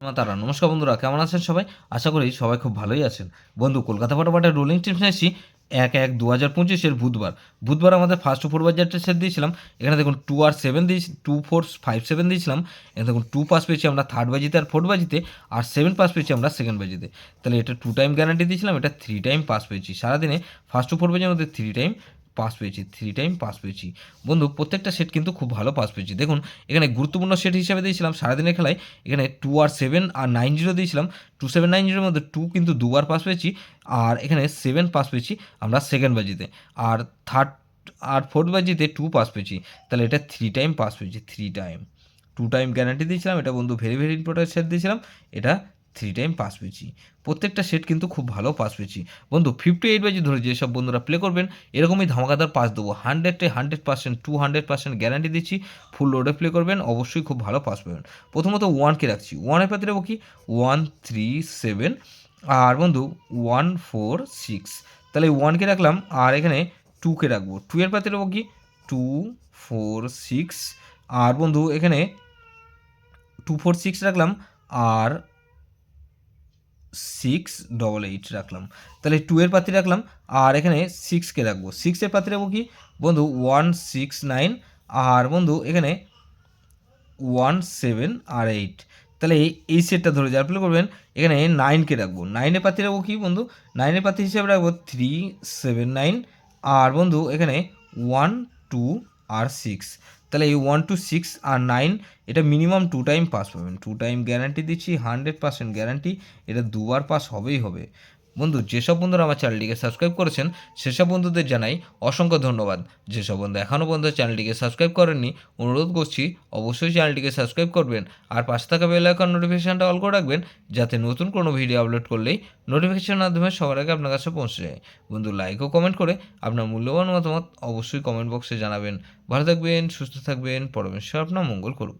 তারা নমস্কার বন্ধুরা, কেমন আছেন সবাই? আশা করি সবাই খুব ভালোই আছেন। বন্ধু, কলকাতা ফটাফটের রোলিং টিপস নিয়ে এসেছি ১/১/২০২৫ বুধবার আমাদের ফার্স্ট ওপর বাজারটা সেট দিয়েছিলাম। এখানে দেখুন 2 আর 7 দিয়েছি, 2 4 5 7 দিয়েছিলাম। এখানে দেখুন 2 পাস পেয়েছি আমরা থার্ড বাজিতে আর ফোর্থ বাজিতে, আর 7 পাস পেয়েছি আমরা সেকেন্ড বাজিতে। তাহলে এটা 2 টাইম গ্যারান্টি দিয়েছিলাম, এটা 3 টাইম পাস পেয়েছি। সারাদিনে ফার্স্ট ওপর বাজারের মধ্যে 3 টাইম পাস পেয়েছি, 3 টাইম পাস পেয়েছি। বন্ধু, প্রত্যেকটা সেট কিন্তু খুব ভালো পাস পেয়েছি। দেখুন এখানে গুরুত্বপূর্ণ সেট হিসেবে দিয়েছিলাম সারাদিনের খেলায়। এখানে 2 আর 7 আর 9 দিয়েছিলাম। 2790 মধ্যে 2 কিন্তু দুবার পাস পেয়েছি, আর এখানে 7 পাস পেয়েছি আমরা সেকেন্ড বাজিতে, আর থার্ড আর ফোর্থ বাজিতে 2 পাস পেয়েছি। তাহলে এটা 3 টাইম পাস পেয়েছি, 3 টাইম। 2 টাইম গ্যারান্টি দিয়েছিলাম, এটা বন্ধু ভেরি ভেরি ইম্পর্টেন্ট সেট দিয়েছিলাম, এটা 3 টাইম পাস পেয়েছি। প্রত্যেকটা সেট কিন্তু খুব ভালো পাস পেয়েছি। বন্ধু 58 বাজি ধরে যেসব বন্ধুরা প্লে করবেন, এরকমই ধামাকাদার পাস দেবো। 100% 200% গ্যারান্টি দিচ্ছি। ফুল লোডে প্লে করবেন, অবশ্যই খুব ভালো পাস পাবেন। প্রথমত 1কে রাখছি, 1-এর পাতে রাখবো কি 1 3 7, আর বন্ধু 1 4 6। তাহলে 1কে রাখলাম, আর এখানে 2কে রাখবো। 2-এর পাতে রাখবো কি 2 4 6, আর বন্ধু এখানে 2 4 6 রাখলাম, আর 6 8 8 রাখলাম। তাহলে 2-এর পাতি রাখলাম, আর এখানে 6কে রাখবো। 6-এর পাতি রাখবো কি বন্ধু 1 6 9, আর বন্ধু এখানে 1 7 আর 8। তাহলে এই সেটটা ধরে যারা প্লে করবেন, এখানে 9কে রাখবো। 9-এর পাতি রাখবো কি বন্ধু 9-এর পাতি হিসেবে রাখবো 3 7 9, আর বন্ধু এখানে 1 2 আর 6। তাহলে এই 1 2 6 আর 9, এটা মিনিমাম 2 টাইম পাস পাবেন। 2 টাইম গ্যারান্টি দিচ্ছি, 100% গ্যারান্টি। এটা দুবার পাস হবেই হবে। বন্ধু, যেসব বন্ধুরা আমার চ্যানেলটিকে সাবস্ক্রাইব করেছেন সেসব বন্ধুদের জানাই অসংখ্য ধন্যবাদ। যেসব বন্ধু এখনও পর্যন্ত চ্যানেলটিকে সাবস্ক্রাইব করেননি, অনুরোধ করছি অবশ্যই চ্যানেলটিকে সাবস্ক্রাইব করবেন, আর পাশে থাকা বেল আইকন নোটিফিকেশানটা অল করে রাখবেন, যাতে নতুন কোনো ভিডিও আপলোড করলেই নোটিফিকেশানের মাধ্যমে সবার আগে আপনার কাছে পৌঁছে যায়। বন্ধু, লাইক ও কমেন্ট করে আপনার মূল্যবান মতামত অবশ্যই কমেন্ট বক্সে জানাবেন। ভালো থাকবেন, সুস্থ থাকবেন, পরমেশ্বর আপনার মঙ্গল করুন।